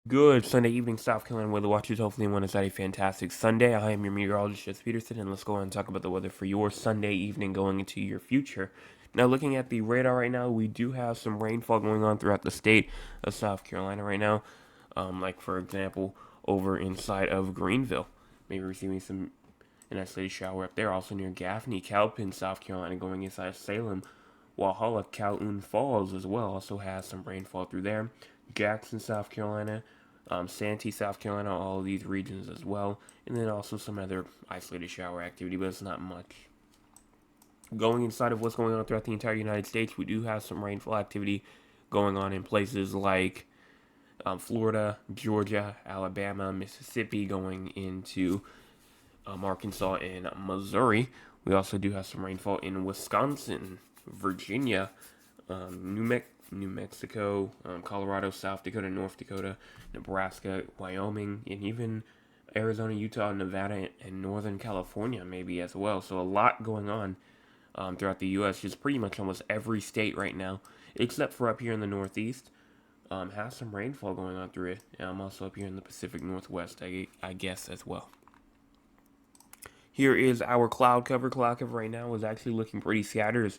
Good Sunday evening, South Carolina weather watchers. Hopefully, everyone has had a fantastic Sunday. I am your meteorologist, Jess Peterson, and let's go on and talk about the weather for your Sunday evening going into your future. Now, looking at the radar right now, we do have some rainfall going on throughout the state of South Carolina right now. Like, for example, over inside of Greenville, maybe receiving an isolated shower up there. Also near Gaffney, Cowpen, South Carolina, going inside Salem. Walhalla, Calhoun Falls as well also has some rainfall through there. Jackson, South Carolina, Santee, South Carolina, all of these regions as well. And then also some other isolated shower activity, but it's not much. Going inside of what's going on throughout the entire United States, we do have some rainfall activity going on in places like Florida, Georgia, Alabama, Mississippi, going into Arkansas and Missouri. We also do have some rainfall in Wisconsin, Virginia, New Mexico, Colorado, South Dakota, North Dakota, Nebraska, Wyoming, and even Arizona, Utah, Nevada, and Northern California maybe as well. So a lot going on throughout the U.S. Just pretty much almost every state right now, except for up here in the Northeast, has some rainfall going on through it. And I'm also up here in the Pacific Northwest, I guess, as well. Here is our cloud cover. Cloud cover right now is actually looking pretty scattered,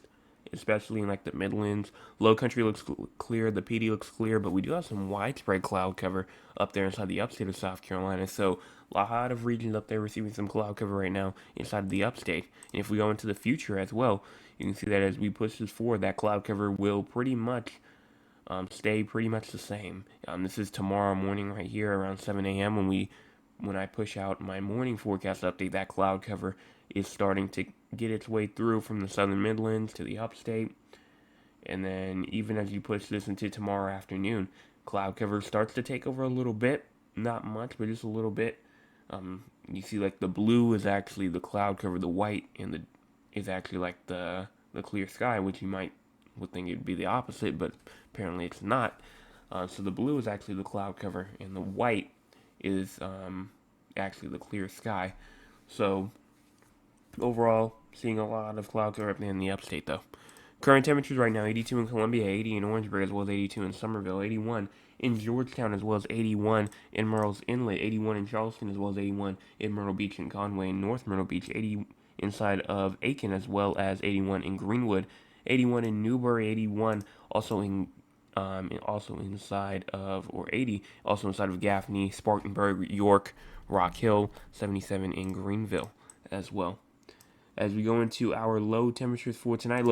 especially in like the Midlands. Low country looks clear. The PD looks clear, but we do have some widespread cloud cover up there inside the upstate of South Carolina. So a lot of regions up there receiving some cloud cover right now inside of the upstate. And if we go into the future as well, you can see that as we push this forward, that cloud cover will pretty much stay pretty much the same. This is tomorrow morning right here around 7 a.m. when I push out my morning forecast update. That cloud cover is starting to get its way through from the southern Midlands to the upstate. And then even as you push this into tomorrow afternoon, cloud cover starts to take over a little bit. Not much, but just a little bit. You see like the blue is actually the cloud cover, the white and the is actually like the clear sky, which you would think it'd be the opposite, but apparently it's not. So the blue is actually the cloud cover, and the white is actually the clear sky. So overall, seeing a lot of cloud cover up in the upstate though. Current temperatures right now: 82 in Columbia, 80 in Orangeburg, as well as 82 in Somerville, 81 in Georgetown, as well as 81 in Murrells Inlet, 81 in Charleston, as well as 81 in Myrtle Beach and Conway and North Myrtle Beach, 80 inside of Aiken, as well as 81 in Greenwood, 81 in Newberry, 81 also inside of, or 80 also inside of Gaffney, Spartanburg, York, Rock Hill, 77 in Greenville as well. As we go into our low temperatures for tonight,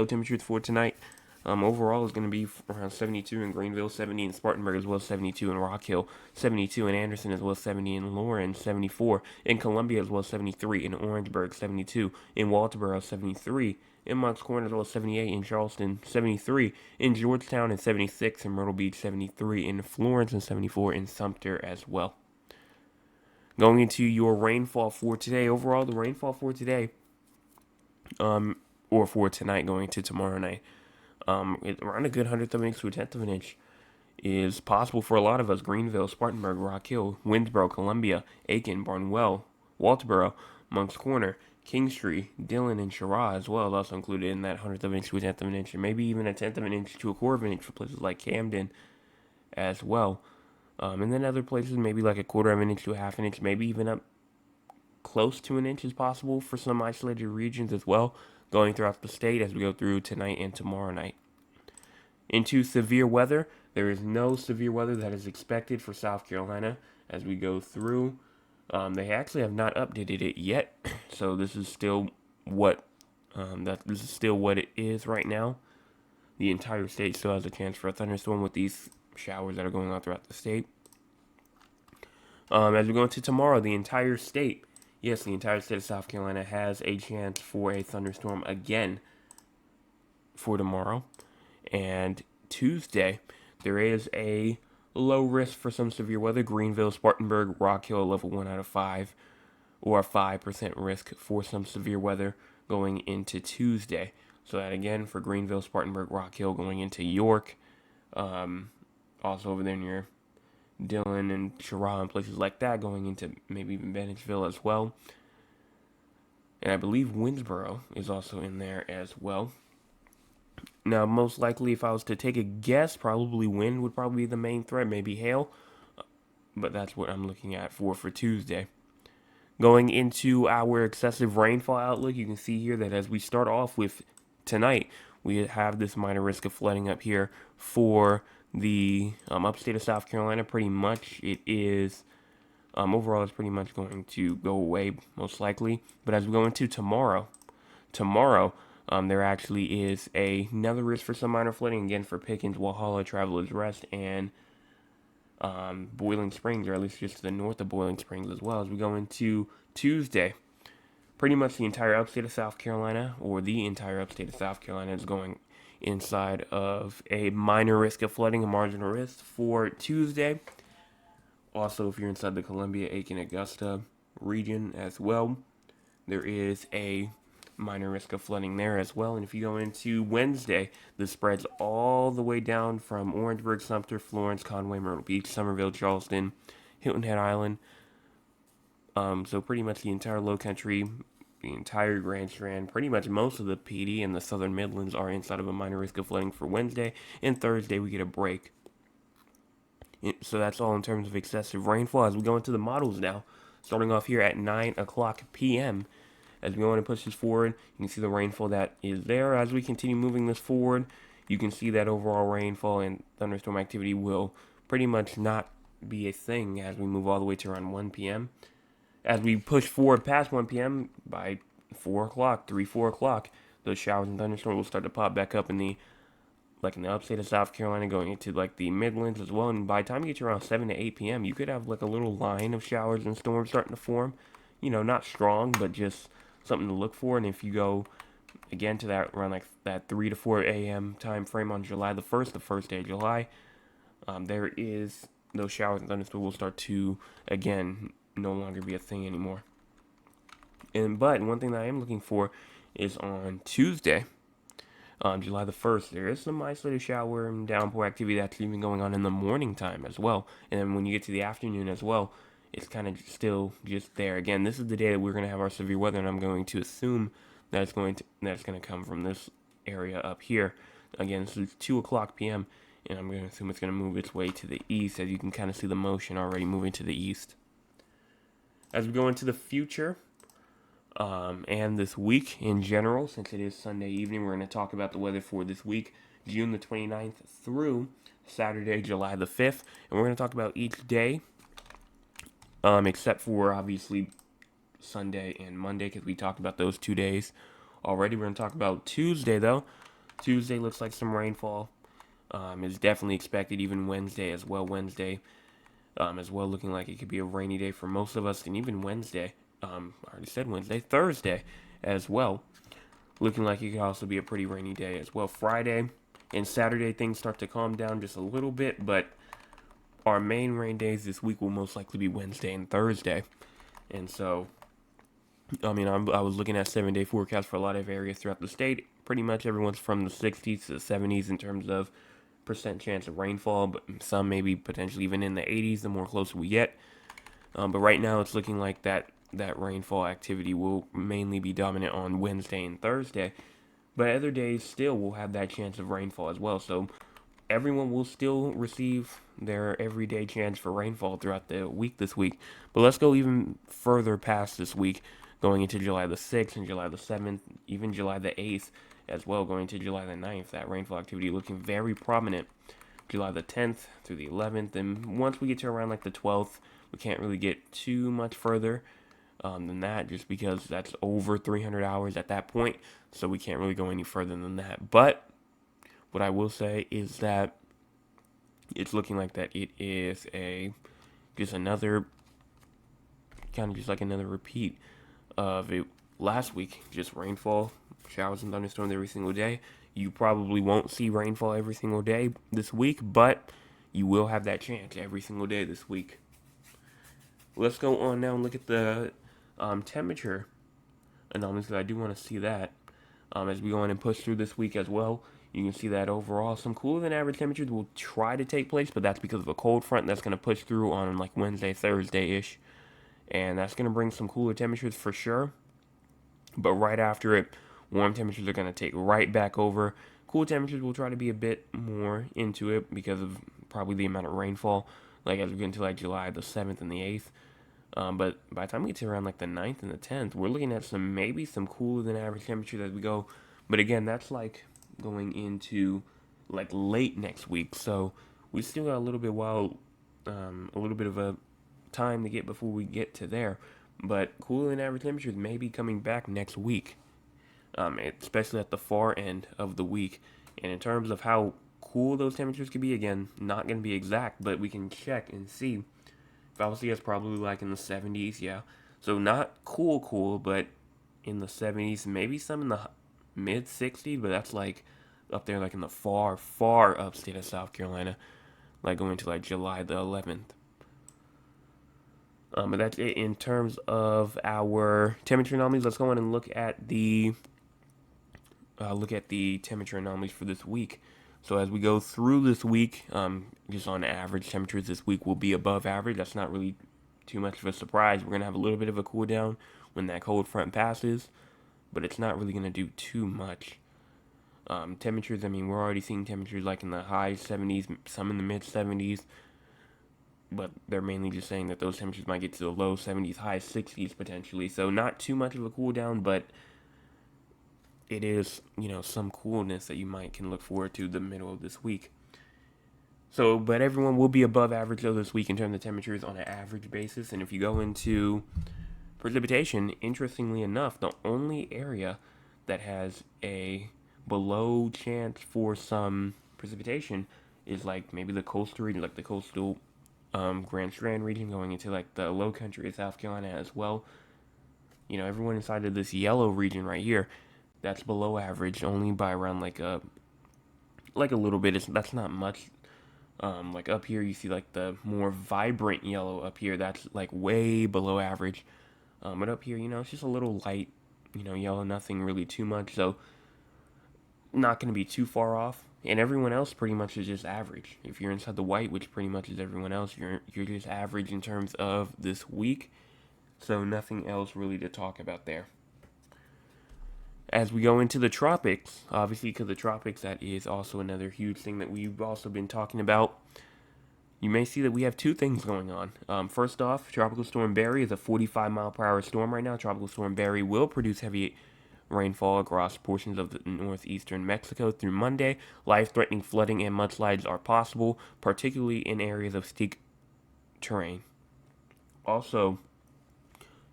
overall is going to be around 72 in Greenville, 70 in Spartanburg, as well as 72 in Rock Hill, 72 in Anderson, as well as 70 in Lauren, 74 in Columbia, as well as 73 in Orangeburg, 72 in Walterboro, 73 in Moncks Corner, as well as 78 in Charleston, 73 in Georgetown, and 76 in Myrtle Beach, 73 in Florence, and 74 in Sumter as well. Going into your rainfall for today, overall, the rainfall for today, or for tonight going to tomorrow night, around a good hundredth of an inch to a tenth of an inch is possible for a lot of us. Greenville, Spartanburg, Rock Hill, Winnsboro, Columbia, Aiken, Barnwell, Walterboro, Moncks Corner, Kingstree, Dillon, and Cheraw as well is also included in that hundredth of an inch to a tenth of an inch, and maybe even a tenth of an inch to a quarter of an inch for places like Camden as well. And then other places, maybe like a quarter of an inch to a half an inch, maybe even up close to an inch is possible for some isolated regions as well, going throughout the state as we go through tonight and tomorrow night. Into severe weather, there is no severe weather that is expected for South Carolina as we go through. They actually have not updated it yet, so this is still what it is right now. The entire state still has a chance for a thunderstorm with these showers that are going on throughout the state. As we go into tomorrow, the entire state, yes, the entire state of South Carolina has a chance for a thunderstorm again for tomorrow. And Tuesday, there is a low risk for some severe weather. Greenville, Spartanburg, Rock Hill, level 1 out of 5, or a 5% risk for some severe weather going into Tuesday. So that again for Greenville, Spartanburg, Rock Hill going into York, also over there near Dillon and Cheraw and places like that, going into maybe even Bennettsville as well. And I believe Winnsboro is also in there as well. Now, most likely, if I was to take a guess, probably wind would probably be the main threat, maybe hail. but that's what I'm looking at for Tuesday. Going into our excessive rainfall outlook, you can see here that as we start off with tonight, we have this minor risk of flooding up here for the upstate of South Carolina. Pretty much it is, overall, it's pretty much going to go away, most likely. But as we go into tomorrow, there actually is another risk for some minor flooding, again for Pickens, Walhalla, Travelers Rest, and Boiling Springs, or at least just to the north of Boiling Springs as well. As we go into Tuesday, pretty much the entire upstate of South Carolina, or the entire upstate of South Carolina, is going inside of a minor risk of flooding, a marginal risk for Tuesday. Also, if you're inside the Columbia, Aiken, Augusta region as well, there is a minor risk of flooding there as well. And if you go into Wednesday, this spreads all the way down from Orangeburg, Sumter, Florence, Conway, Myrtle Beach, Somerville, Charleston, Hilton Head Island. So pretty much the entire Low Country, the entire Grand Strand, pretty much most of the PD and the Southern Midlands are inside of a minor risk of flooding for Wednesday. And Thursday we get a break. So that's all in terms of excessive rainfall. As we go into the models now, starting off here at 9 o'clock p.m., as we want to push this forward, you can see the rainfall that is there. As we continue moving this forward, you can see that overall rainfall and thunderstorm activity will pretty much not be a thing as we move all the way to around 1 p.m. As we push forward past 1 p.m., by 4 o'clock, 4 o'clock, those showers and thunderstorms will start to pop back up in the upstate of South Carolina, going into the Midlands as well. And by the time you get to around 7 to 8 p.m., you could have a little line of showers and storms starting to form. Not strong, but just something to look for. And if you go again to that around that 3 to 4 a.m. time frame on July the 1st, the first day of July, there is those showers and thunderstorms will start to again no longer be a thing anymore. But one thing that I am looking for is on Tuesday, July the 1st, there is some isolated shower and downpour activity that's even going on in the morning time as well. And then when you get to the afternoon as well, it's kind of still just there. Again, this is the day that we're going to have our severe weather, and I'm going to assume that it's going to come from this area up here. Again, this is 2 o'clock p.m., and I'm going to assume it's going to move its way to the east, as you can kind of see the motion already moving to the east. As we go into the future, and this week in general, since it is Sunday evening, we're going to talk about the weather for this week, June the 29th through Saturday, July the 5th. And we're going to talk about each day, except for obviously Sunday and Monday, because we talked about those 2 days already. We're going to talk about Tuesday, though. Tuesday looks like some rainfall is definitely expected, even Wednesday as well. Wednesday as well, looking like it could be a rainy day for most of us, and even Wednesday. I already said Wednesday, Thursday as well, looking like it could also be a pretty rainy day as well. Friday and Saturday, things start to calm down just a little bit, but our main rain days this week will most likely be Wednesday and Thursday. And so, I was looking at 7-day forecasts for a lot of areas throughout the state. Pretty much everyone's from the 60s to the 70s in terms of percent chance of rainfall, but some maybe potentially even in the 80s the more closer we get. But right now it's looking like that rainfall activity will mainly be dominant on Wednesday and Thursday. But other days still will have that chance of rainfall as well. So everyone will still receive their everyday chance for rainfall throughout the week this week. But let's go even further past this week, going into July the 6th and July the 7th, even July the 8th as well, going to July the 9th. That rainfall activity looking very prominent. July the 10th through the 11th. And once we get to around the 12th, we can't really get too much further than that, just because that's over 300 hours at that point. So we can't really go any further than that. But what I will say is that it's looking like that it is just another repeat of it last week. Just rainfall, showers and thunderstorms every single day. You probably won't see rainfall every single day this week, but you will have that chance every single day this week. Let's go on now and look at the temperature anomalies, because I do want to see that as we go on and push through this week as well. You can see that overall some cooler than average temperatures will try to take place, but that's because of a cold front that's going to push through on Wednesday, Thursday-ish. And that's going to bring some cooler temperatures for sure. But right after it, warm temperatures are going to take right back over. Cool temperatures will try to be a bit more into it because of probably the amount of rainfall. like as we get into like July the 7th and the 8th. But by the time we get to around like the 9th and the 10th, we're looking at maybe some cooler than average temperatures as we go. But again, that's like going into like late next week. So we still got a little bit a little bit of a time to get before we get to there. But cooler than average temperatures may be coming back next week, especially at the far end of the week. And in terms of how cool those temperatures could be, again, not going to be exact, but we can check and see. Obviously, it's probably like in the 70s, yeah. So not cool, but in the 70s, maybe some in the mid 60s, but that's like up there, like in the far upstate of South Carolina, like going to like July the 11th. But that's it in terms of our temperature anomalies. Let's go on and look at the temperature anomalies for this week. So as we go through this week, just on average, temperatures this week will be above average. That's not really too much of a surprise. We're gonna have a little bit of a cool down when that cold front passes, but it's not really gonna do too much. Temperatures, I mean, we're already seeing temperatures like in the high 70s, some in the mid 70s, but they're mainly just saying that those temperatures might get to the low 70s, high 60s potentially. So not too much of a cool down, but it is, some coolness that you might can look forward to the middle of this week. So, but everyone will be above average though this week in terms of temperatures on an average basis. And if you go into precipitation, interestingly enough, the only area that has a below chance for some precipitation is like maybe the coastal region, like the coastal Grand Strand region, going into like the low country of South Carolina as well. Everyone inside of this yellow region right here, that's below average only by around like a little bit. That's not much. Like up here, you see like the more vibrant yellow up here. That's like way below average. But up here, it's just a little light, yellow. Nothing really too much. So not going to be too far off. And everyone else pretty much is just average. If you're inside the white, which pretty much is everyone else, you're just average in terms of this week. So nothing else really to talk about there. As we go into the tropics, obviously, because the tropics, that is also another huge thing that we've also been talking about. You may see that we have two things going on. First off, Tropical Storm Barry is a 45 mile per hour storm right now. Tropical Storm Barry will produce heavy rainfall across portions of the northeastern Mexico through Monday. Life-threatening flooding and mudslides are possible, particularly in areas of steep terrain. Also,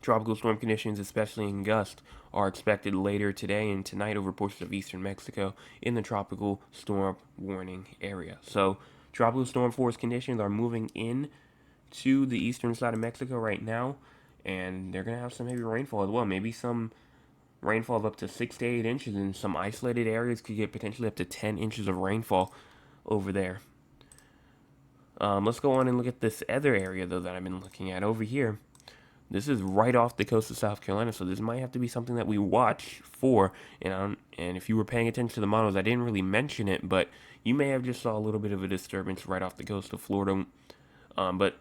tropical storm conditions, especially in gust, are expected later today and tonight over portions of eastern Mexico in the tropical storm warning area. So, tropical storm force conditions are moving in to the eastern side of Mexico right now, and they're going to have some heavy rainfall as well. Maybe some rainfall of up to 6 to 8 inches, and some isolated areas could get potentially up to 10 inches of rainfall over there. Let's go on and look at this other area, though, that I've been looking at over here. This is right off the coast of South Carolina, so this might have to be something that we watch for. And if you were paying attention to the models, I didn't really mention it, but you may have just saw a little bit of a disturbance right off the coast of Florida. But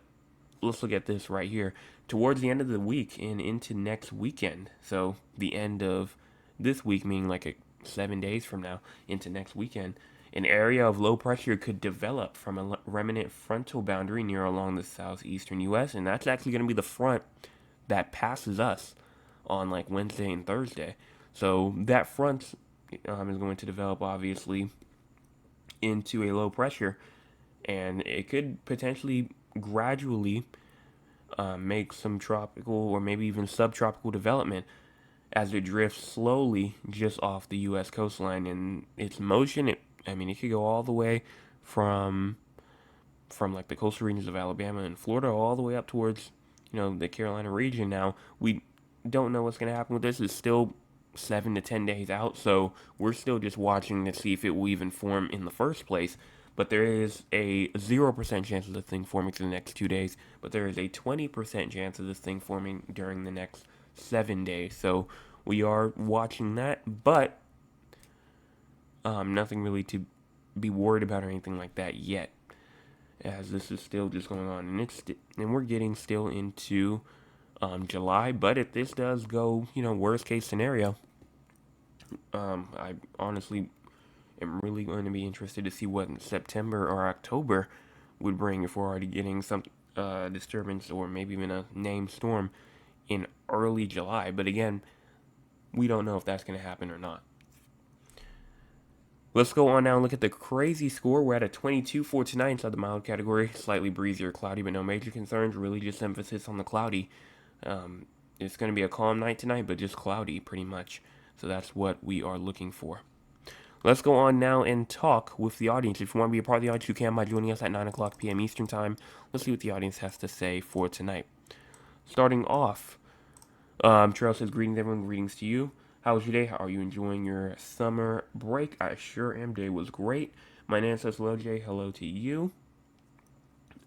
let's look at this right here. Towards the end of the week and into next weekend, so the end of this week, meaning like 7 days from now, into next weekend, an area of low pressure could develop from a remnant frontal boundary near along the southeastern U.S., and that's actually going to be the front that passes us on like Wednesday and Thursday. So that front is going to develop obviously into a low pressure, and it could potentially gradually make some tropical or maybe even subtropical development as it drifts slowly just off the U.S. coastline. And its motion, it could go all the way from like the coastal regions of Alabama and Florida all the way up towards the Carolina region. Now, we don't know what's going to happen with this. It's still 7 to 10 days out, so we're still just watching to see if it will even form in the first place. But there is a 0% chance of this thing forming for the next 2 days, but there is a 20% chance of this thing forming during the next 7 days. So we are watching that, but nothing really to be worried about or anything like that yet, as this is still just going on, and we're getting still into July. But if this does go, worst case scenario, I honestly am really going to be interested to see what September or October would bring if we're already getting some disturbance or maybe even a named storm in early July. But again, we don't know if that's going to happen or not. Let's go on now and look at the crazy score. We're at a 22 for tonight inside the mild category. Slightly breezy or cloudy, but no major concerns. Really just emphasis on the cloudy. It's going to be a calm night tonight, but just cloudy pretty much. So that's what we are looking for. Let's go on now and talk with the audience. If you want to be a part of the audience, you can by joining us at 9 o'clock p.m. Eastern Time. Let's see what the audience has to say for tonight. Starting off, Trail says, greetings everyone, greetings to you. How was your day? How are you enjoying your summer break? I sure am. Day was great. My name says, hello Jay, hello to you.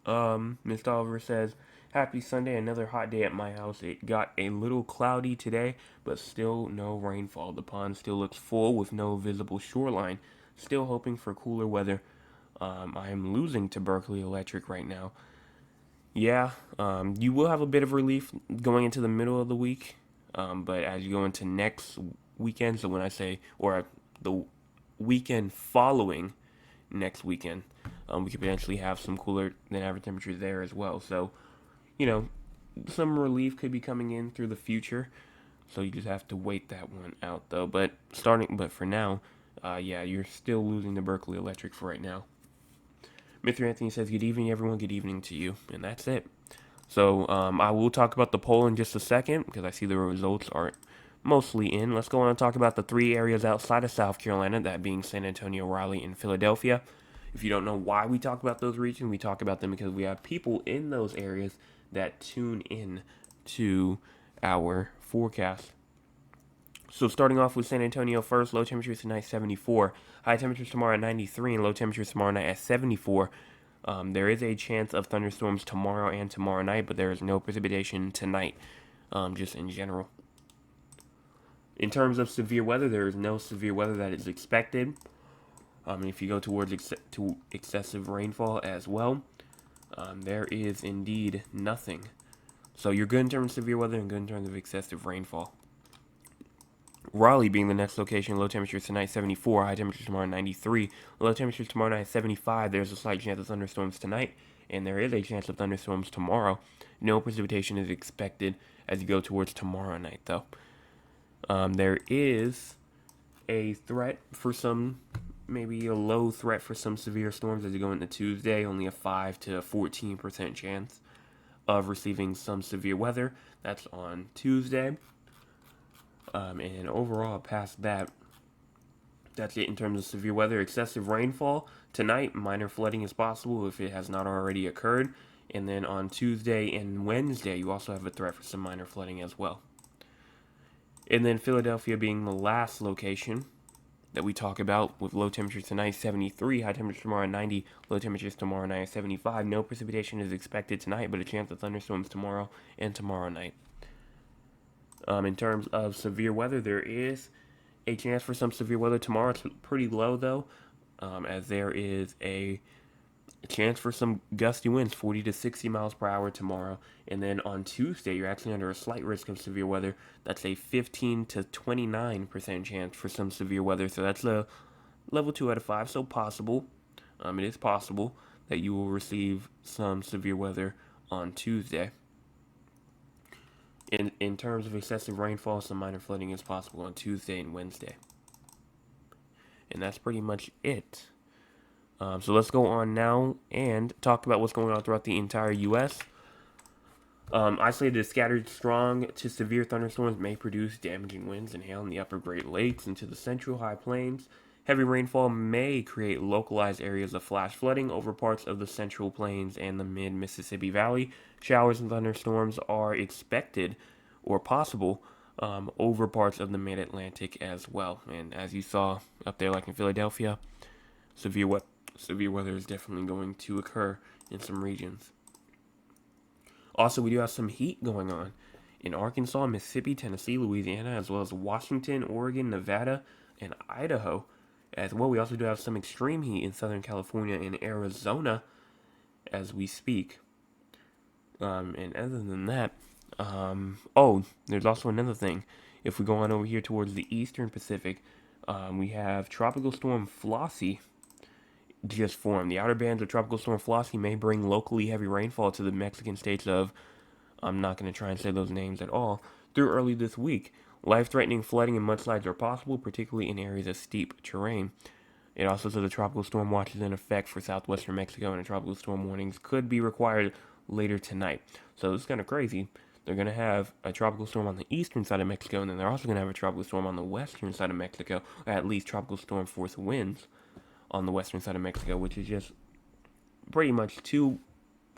Mr. Oliver says, happy Sunday, another hot day at my house. It got a little cloudy today, but still no rainfall. The pond still looks full with no visible shoreline. Still hoping for cooler weather. I am losing to Berkeley Electric right now. Yeah, you will have a bit of relief going into the middle of the week, but as you go into next weekend, so when I say, or the weekend following next weekend, we could potentially have some cooler than average temperatures there as well. So, you know, some relief could be coming in through the future. So you just have to wait that one out though. But for now, yeah, you're still losing to Berkeley Electric for right now. Mr. Anthony says, good evening, everyone. Good evening to you. And that's it. So I will talk about the poll in just a second because I see the results are mostly in. Let's go on and talk about the three areas outside of South Carolina, that being San Antonio, Raleigh, and Philadelphia. If you don't know why we talk about those regions, we talk about them because we have people in those areas that tune in to our forecast. So starting off with San Antonio first, low temperatures tonight 74, high temperatures tomorrow at 93, and low temperatures tomorrow night at 74. There is a chance of thunderstorms tomorrow and tomorrow night, but there is no precipitation tonight, just in general. In terms of severe weather, there is no severe weather that is expected. If you go towards excessive rainfall as well, there is indeed nothing. So you're good in terms of severe weather and good in terms of excessive rainfall. Raleigh being the next location, low temperatures tonight 74, high temperatures tomorrow 93, low temperatures tomorrow night 75. There's a slight chance of thunderstorms tonight, and there is a chance of thunderstorms tomorrow. No precipitation is expected as you go towards tomorrow night, though. There is a threat for some, maybe a low threat for some severe storms as you go into Tuesday, only a 5 to 14% chance of receiving some severe weather. That's on Tuesday. And overall, past that, that's it in terms of severe weather. Excessive rainfall tonight, minor flooding is possible if it has not already occurred. And then on Tuesday and Wednesday, you also have a threat for some minor flooding as well. And then Philadelphia being the last location that we talk about, with low temperatures tonight 73, high temperatures tomorrow 90, low temperatures tomorrow night 75. No precipitation is expected tonight, but a chance of thunderstorms tomorrow and tomorrow night. In terms of severe weather, there is a chance for some severe weather tomorrow. It's pretty low, though, as there is a chance for some gusty winds, 40 to 60 miles per hour tomorrow. And then on Tuesday, you're actually under a slight risk of severe weather. That's a 15 to 29% chance for some severe weather. So that's a level 2 out of 5, so possible. It is possible that you will receive some severe weather on Tuesday. In terms of excessive rainfall, some minor flooding is possible on Tuesday and Wednesday. And that's pretty much it. So let's go on now and talk about what's going on throughout the entire U.S. Isolated scattered strong to severe thunderstorms may produce damaging winds and hail in the upper Great Lakes into the central high plains. Heavy rainfall may create localized areas of flash flooding over parts of the central plains and the mid-Mississippi Valley. Showers and thunderstorms are expected or possible over parts of the mid-Atlantic as well. And as you saw up there, like in Philadelphia, severe weather is definitely going to occur in some regions. Also, we do have some heat going on in Arkansas, Mississippi, Tennessee, Louisiana, as well as Washington, Oregon, Nevada, and Idaho. As well, we also do have some extreme heat in Southern California and Arizona as we speak. And other than that, there's also another thing. If we go on over here towards the eastern Pacific, we have Tropical Storm Flossie just formed. The outer bands of Tropical Storm Flossie may bring locally heavy rainfall to the Mexican states of, I'm not going to try and say those names at all, through early this week. Life-threatening flooding and mudslides are possible, particularly in areas of steep terrain. It also says a tropical storm watch is in effect for southwestern Mexico, and a tropical storm warnings could be required later tonight. So it's kind of crazy. They're going to have a tropical storm on the eastern side of Mexico, and then they're also going to have a tropical storm on the western side of Mexico, or at least tropical storm force winds on the western side of Mexico, which is just pretty much two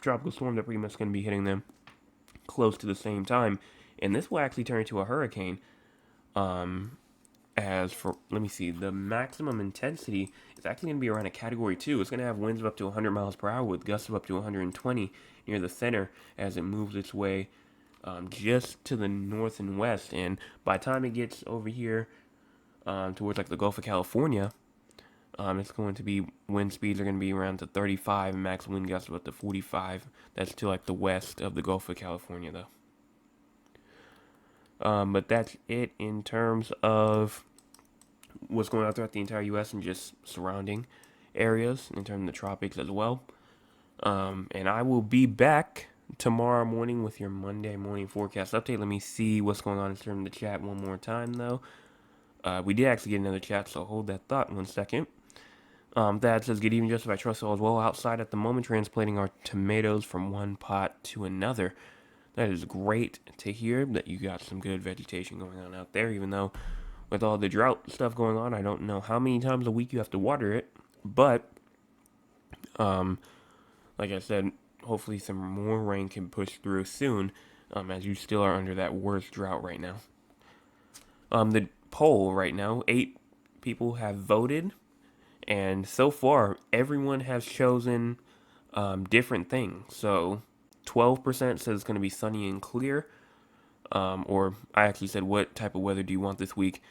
tropical storms that are pretty much going to be hitting them close to the same time. And this will actually turn into a hurricane. As for, let me see, the maximum intensity is actually going to be around a category 2. It's going to have winds of up to 100 miles per hour with gusts of up to 120 near the center as it moves its way just to the north and west. And by the time it gets over here towards like the Gulf of California, it's going to be, wind speeds are going to be around to 35 and max wind gusts of up to 45. That's to like the west of the Gulf of California though. But that's it in terms of what's going on throughout the entire U.S. and just surrounding areas in terms of the tropics as well. And I will be back tomorrow morning with your Monday morning forecast update. Let me see what's going on in terms of the chat one more time, though. We did actually get another chat, so hold that thought 1 second. Thad says, good evening, Joseph. I trust all is well outside at the moment, transplanting our tomatoes from one pot to another. That is great to hear that you got some good vegetation going on out there, even though with all the drought stuff going on, I don't know how many times a week you have to water it. But, like I said, hopefully some more rain can push through soon, as you still are under that worst drought right now. The poll right now, 8 people have voted, and so far, everyone has chosen different things. So 12% says it's going to be sunny and clear. Or I actually said, what type of weather do you want this week?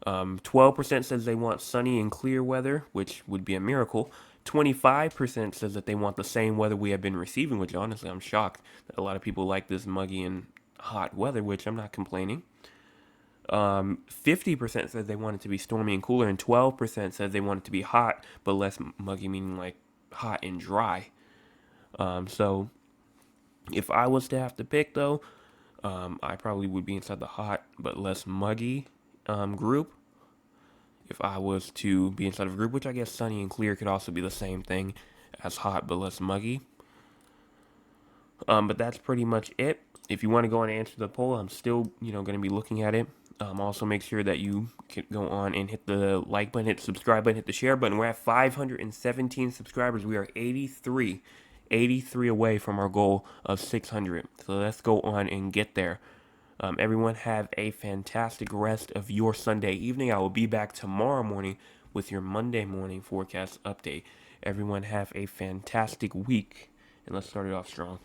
12% says they want sunny and clear weather, which would be a miracle. 25% says that they want the same weather we have been receiving, which honestly I'm shocked that a lot of people like this muggy and hot weather, which I'm not complaining. 50% says they want it to be stormy and cooler, and 12% says they want it to be hot but less muggy, meaning like hot and dry. So if I was to have to pick though, I probably would be inside the hot but less muggy group. If I was to be inside of a group, which I guess sunny and clear could also be the same thing as hot but less muggy. But that's pretty much it. If you want to go and answer the poll, I'm still, going to be looking at it. Also, make sure that you can go on and hit the like button, hit the subscribe button, hit the share button. We're at 517 subscribers. We are 83 away from our goal of 600. So let's go on and get there. Everyone have a fantastic rest of your Sunday evening. I will be back tomorrow morning with your Monday morning forecast update. Everyone have a fantastic week, and let's start it off strong.